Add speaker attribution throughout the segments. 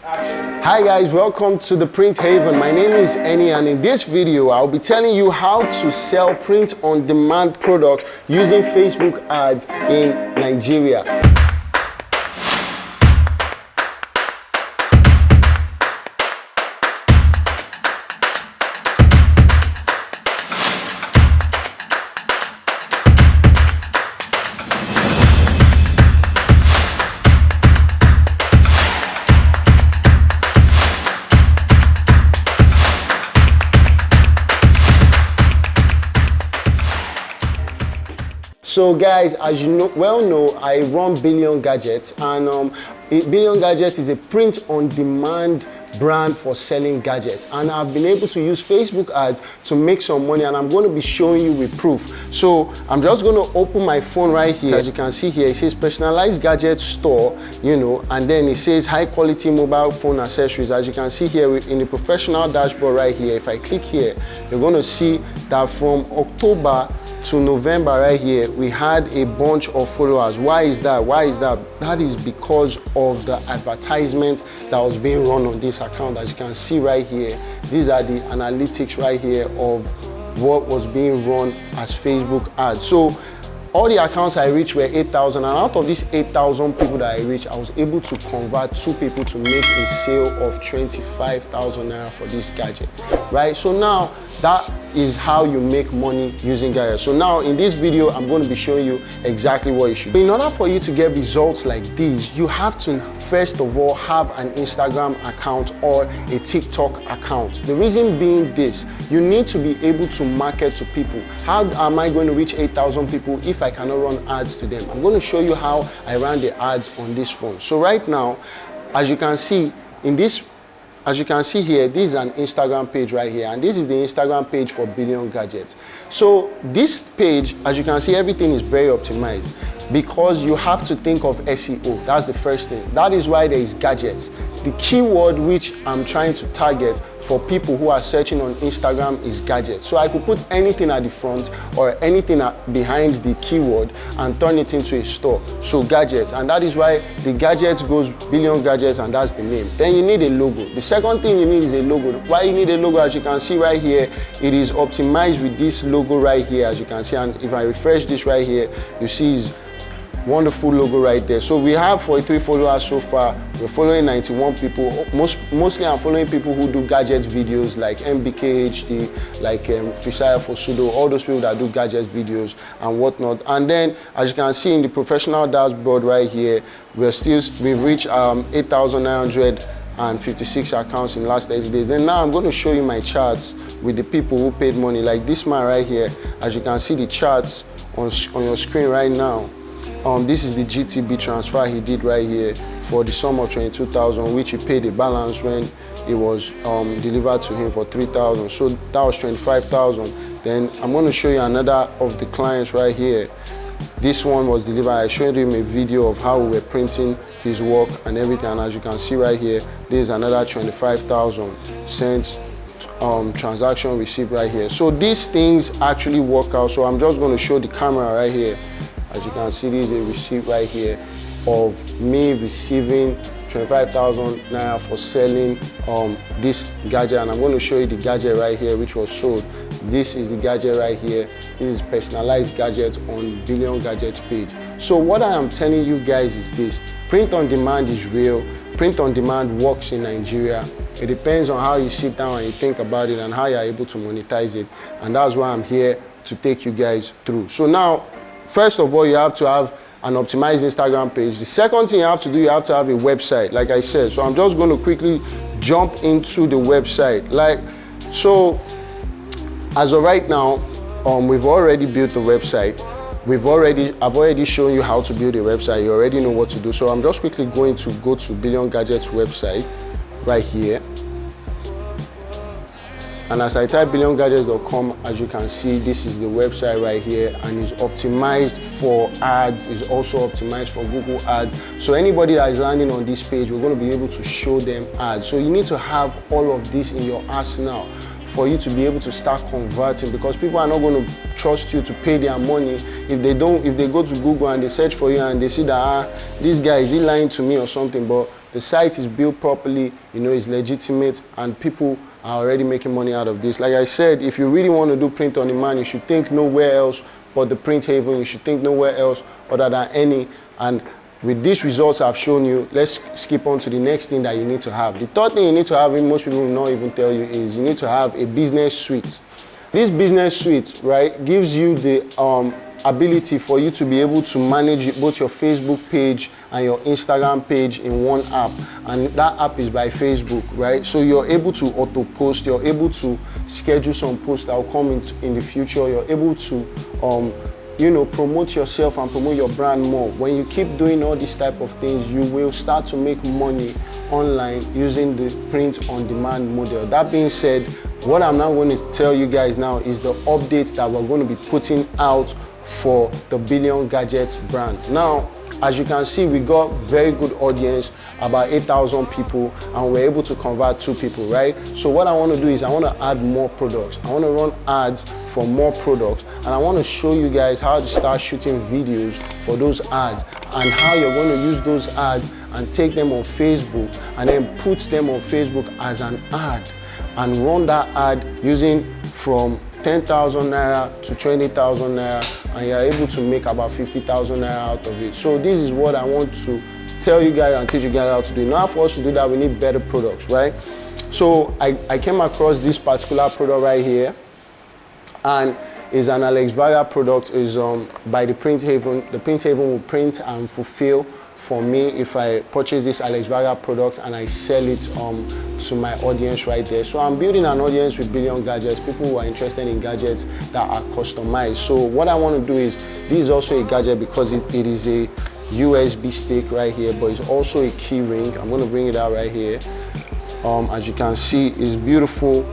Speaker 1: Hi guys, welcome to the Print Haven. My name is Eni, and in this video I'll be telling you how to sell print on demand products using Facebook ads in Nigeria. So guys, as you know, I run Billion Gadgets, and Billion Gadgets is a print-on-demand brand for selling gadgets, and I've been able to use Facebook ads to make some money, and I'm going to be showing you with proof. So I'm just going to open my phone right here. As you can see here, it says personalized gadget store, and then it says high quality mobile phone accessories. As you can see here in the professional dashboard right here, if I click here, you're going to see that from October to November right here, we had a bunch of followers. Why is that? That is because of the advertisement that was being run on this account. As you can see right here, these are the analytics right here of what was being run as Facebook ads. So all the accounts I reached were 8,000, and out of these 8,000 people that I reached, I was able to convert 2 people to make a sale of 25,000 naira for this gadget, right? So now that is how you make money using gadgets. So now in this video, I'm going to be showing you exactly what you should do. In order for you to get results like these, you have to first of all have an Instagram account or a TikTok account. The reason being this, you need to be able to market to people. How am I going to reach 8,000 people if I cannot run ads to them? I'm going to show you how I ran the ads on this phone. So right now, as you can see here, this is an Instagram page right here, and this is the Instagram page for Billion Gadgets. So this page, as you can see, everything is very optimized because you have to think of SEO. That's the first thing. That is why there is gadgets. The keyword which I'm trying to target for people who are searching on Instagram is gadgets. So I could put anything at the front or anything behind the keyword and turn it into a store. So gadgets, and that is why the gadgets goes Billion Gadgets, and that's the name. Then you need a logo. The second thing you need is a logo. Why you need a logo? As you can see right here, it is optimized with this logo right here, as you can see. And if I refresh this right here, you see is wonderful logo right there. So we have 43 followers so far. We're following 91 people. Mostly I'm following people who do gadgets videos like MBKHD, like Fisaya Fosudo, all those people that do gadgets videos and whatnot. And then as you can see in the professional dashboard right here, we've reached 8,956 accounts in the last 30 days. Then now I'm going to show you my charts with the people who paid money, like this man right here. As you can see the charts on your screen right now. This is the GTB transfer he did right here for the sum of 22,000, which he paid a balance when it was delivered to him for 3,000. So that was 25,000. Then I'm going to show you another of the clients right here. This one was delivered. I showed him a video of how we were printing his work and everything. And as you can see right here, there's another 25,000 cents transaction receipt right here. So these things actually work out. So I'm just going to show the camera right here. As you can see, this is a receipt right here of me receiving 25,000 naira for selling this gadget, and I'm going to show you the gadget right here which was sold. This is the gadget right here. This is personalized gadget on Billion Gadgets page. So what I am telling you guys is this: print on demand is real. Print on demand works in Nigeria. It depends on how you sit down and you think about it and how you're able to monetize it, and that's why I'm here to take you guys through. So now, first of all, you have to have an optimized Instagram page. The second thing you have to do, you have to have a website, like I said. So I'm just going to quickly jump into the website. So as of right now, we've already built the website. I've already shown you how to build a website. You already know what to do. So I'm just quickly going to go to Billion Gadgets website right here. And as I type billiongadgets.com, as you can see, this is the website right here, and it's optimized for ads. It's also optimized for Google ads. So anybody that is landing on this page, we're going to be able to show them ads. So you need to have all of this in your arsenal for you to be able to start converting, because people are not going to trust you to pay their money if they go to Google and they search for you and they see that this guy, is he lying to me or something? But the site is built properly, you know, it's legitimate, and people are already making money out of this. Like I said, if you really want to do print on demand, you should think nowhere else but the Print Haven. You should think nowhere else other than any. And with these results I've shown you, let's skip on to the next thing that you need to have. The third thing you need to have, and most people will not even tell you, is you need to have a business suite. This business suite, right, gives you the ability for you to be able to manage both your Facebook page and your Instagram page in one app, and that app is by Facebook, right? So you're able to auto post, you're able to schedule some posts that will come in the future, you're able to you know, promote yourself and promote your brand more. When you keep doing all these type of things, you will start to make money online using the print on demand model. That being said, what I'm now going to tell you guys now is the updates that we're going to be putting out for the Billion Gadgets brand. Now, as you can see, we got very good audience, about 8,000 people, and we're able to convert 2 people, right? So what I want to do is I want to add more products. I want to run ads for more products, and I want to show you guys how to start shooting videos for those ads, and how you're going to use those ads and take them on Facebook and then put them on Facebook as an ad and run that ad using from 10,000 naira to 20,000 naira, and you're able to make about 50,000 naira out of it. So this is what I want to tell you guys and teach you guys how to do. Now for us to do that, we need better products, right? So I came across this particular product right here, and is an Alex Varga product. Is by the Print Haven. The Print Haven will print and fulfill for me if I purchase this Alex Varga product and I sell it to my audience right there. So I'm building an audience with Billion Gadgets, people who are interested in gadgets that are customized. So what I want to do is, this is also a gadget because it is a USB stick right here, but it's also a key ring. I'm going to bring it out right here. As you can see, it's beautiful.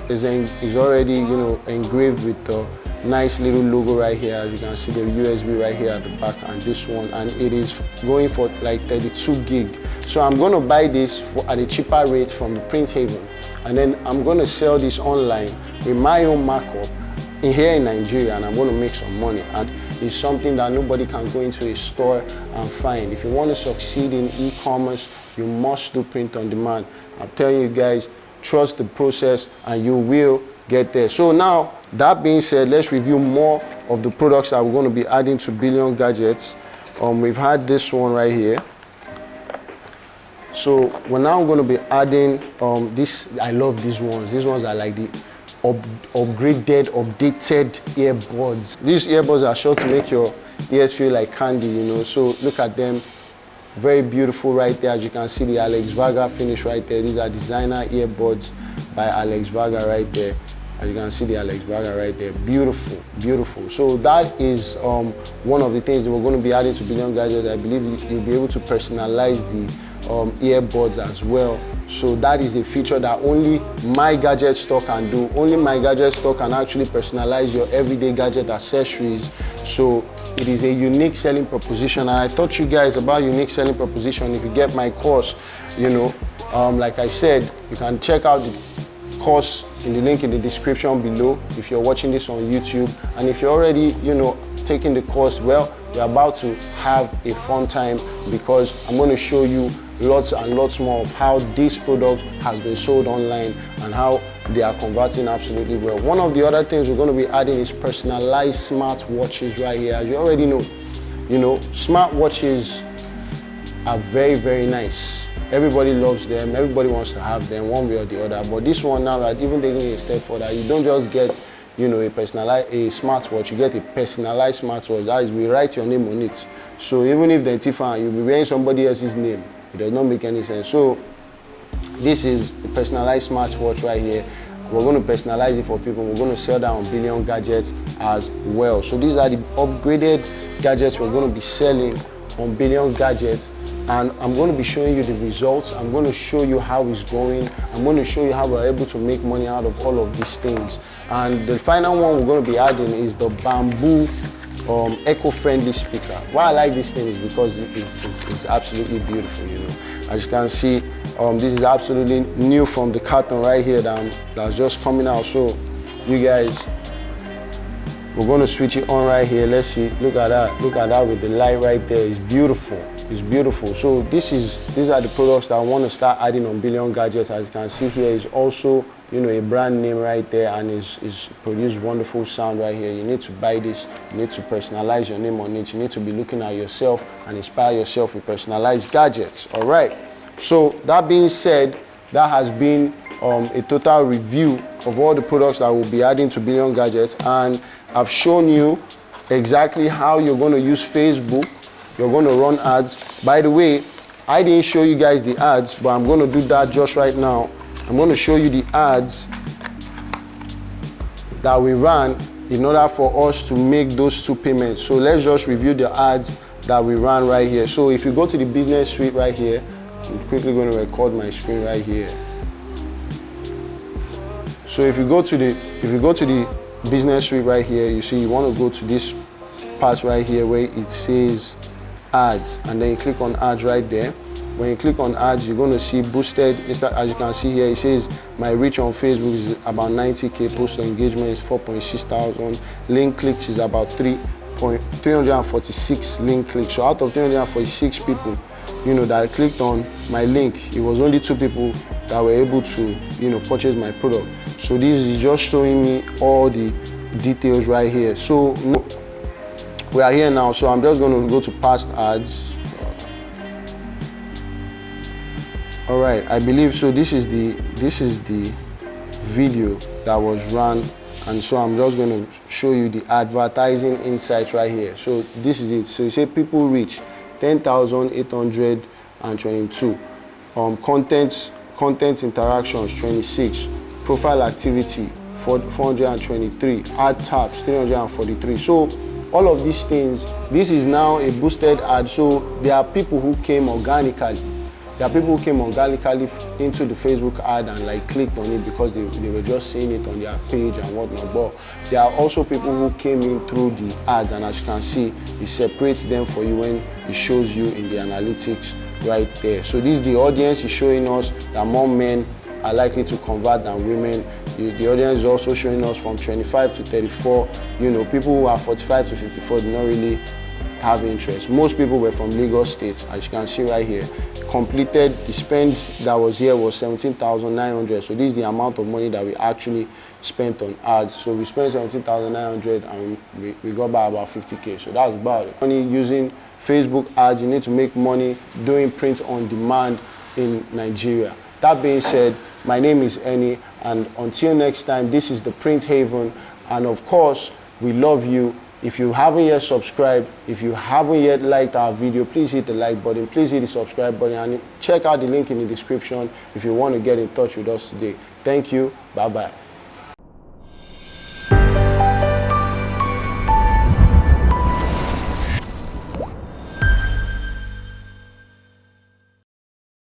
Speaker 1: It's already, you know, engraved with the nice little logo right here. As you can see, the USB right here at the back, and this one, and it is going for like 32 gig. So I'm going to buy this at a cheaper rate from the Print Haven, and then I'm going to sell this online with my own markup here in Nigeria, and I'm going to make some money. And it's something that nobody can go into a store and find. If you want to succeed in e-commerce, you must do print on demand. I'm telling you guys, trust the process and you will get there. So now, that being said, let's review more of the products that we're going to be adding to Billion Gadgets. We've had this one right here. So we're now going to be adding this. I love these ones. These ones are like the upgraded, updated earbuds. These earbuds are sure to make your ears feel like candy, you know. So look at them. Very beautiful right there. As you can see, the Alex Varga finish right there. These are designer earbuds by Alex Varga right there. As you can see, the Alex Varga right there. Beautiful, beautiful. So that is one of the things that we're going to be adding to Billion Gadgets. I believe you'll be able to personalize the earbuds as well. So that is a feature that only My Gadget Store can do. Only My Gadget Store can actually personalize your everyday gadget accessories. So it is a unique selling proposition, and I taught you guys about unique selling proposition. If you get my course, you know, like I said, you can check out the course in the link in the description below if you're watching this on YouTube. And if you're already, you know, taking the course, well, you're about to have a fun time, because I'm going to show you lots and lots more of how this product has been sold online and how they are converting absolutely well. One of the other things we're going to be adding is personalized smartwatches right here. As you already know, you know, smartwatches are very, very nice. Everybody loves them. Everybody wants to have them one way or the other. But this one now, that even taking it a step further, you don't just get, you know, a smartwatch. You get a personalized smartwatch. That is, we write your name on it. So even if they're Tiffany, you'll be wearing somebody else's name. It does not make any sense. So this is a personalized smartwatch right here. We're going to personalize it for people. We're going to sell that on Billion Gadgets as well. So these are the upgraded gadgets we're going to be selling on Billion Gadgets, and I'm going to be showing you the results. I'm going to show you how it's going. I'm going to show you how we're able to make money out of all of these things. And the final one we're going to be adding is the bamboo eco-friendly speaker. Why I like this thing is because it's absolutely beautiful, you know. As you can see, this is absolutely new from the carton right here that's just coming out. So you guys, we're going to switch it on right here. Let's see. Look at that with the light right there. It's beautiful. It's beautiful. So these are the products that I want to start adding on Billion Gadgets. As you can see here, is also, you know, a brand name right there, and is produce wonderful sound right here. You need to buy this. You need to personalize your name on it. You need to be looking at yourself and inspire yourself with personalized gadgets. All right. So that being said, that has been a total review of all the products that we'll be adding to Billion Gadgets, and I've shown you exactly how you're going to use Facebook. You're going to run ads. By the way, I didn't show you guys the ads, but I'm going to do that just right now. I'm going to show you the ads that we ran in order for us to make those 2 payments. So let's just review the ads that we ran right here. So if you go to the business suite right here, I'm quickly going to record my screen right here. So if you go to the business suite right here, you see you want to go to this part right here where it says ads, and then you click on ads right there. When you click on ads, you're going to see boosted. As you can see here, it says my reach on Facebook is about 90k, post engagement is 4.6 thousand, link clicks is about 346 link clicks. So out of 346 people, you know, that clicked on my link, it was only 2 people that were able to, you know, purchase my product. So this is just showing me all the details right here. So we are here now, so I'm just going to go to past ads. All right, I believe so. This is the video that was run, and so I'm just going to show you the advertising insights right here. So this is it. So you say people reach 10,822, content interactions 26, profile activity 423, ad taps 343. So all of these things, this is now a boosted ad. So there are people who came organically. There are people who came organically into the Facebook ad and like clicked on it because they were just seeing it on their page and whatnot. But there are also people who came in through the ads, and as you can see, it separates them for you when it shows you in the analytics right there. So this is the audience is showing us that more men are likely to convert than women. The audience is also showing us from 25 to 34. You know, people who are 45 to 54 do not really have interest. Most people were from Lagos State, as you can see right here. Completed, the spend that was here was 17,900. So this is the amount of money that we actually spent on ads. So we spent 17,900 and we got by about 50k. So that's about it. Money using Facebook ads, you need to make money doing print on demand in Nigeria. That being said, my name is Eni, and until next time, this is the Print Haven, and of course, we love you. If you haven't yet subscribed, if you haven't yet liked our video, please hit the like button, please hit the subscribe button, and check out the link in the description if you want to get in touch with us today. Thank you, bye-bye.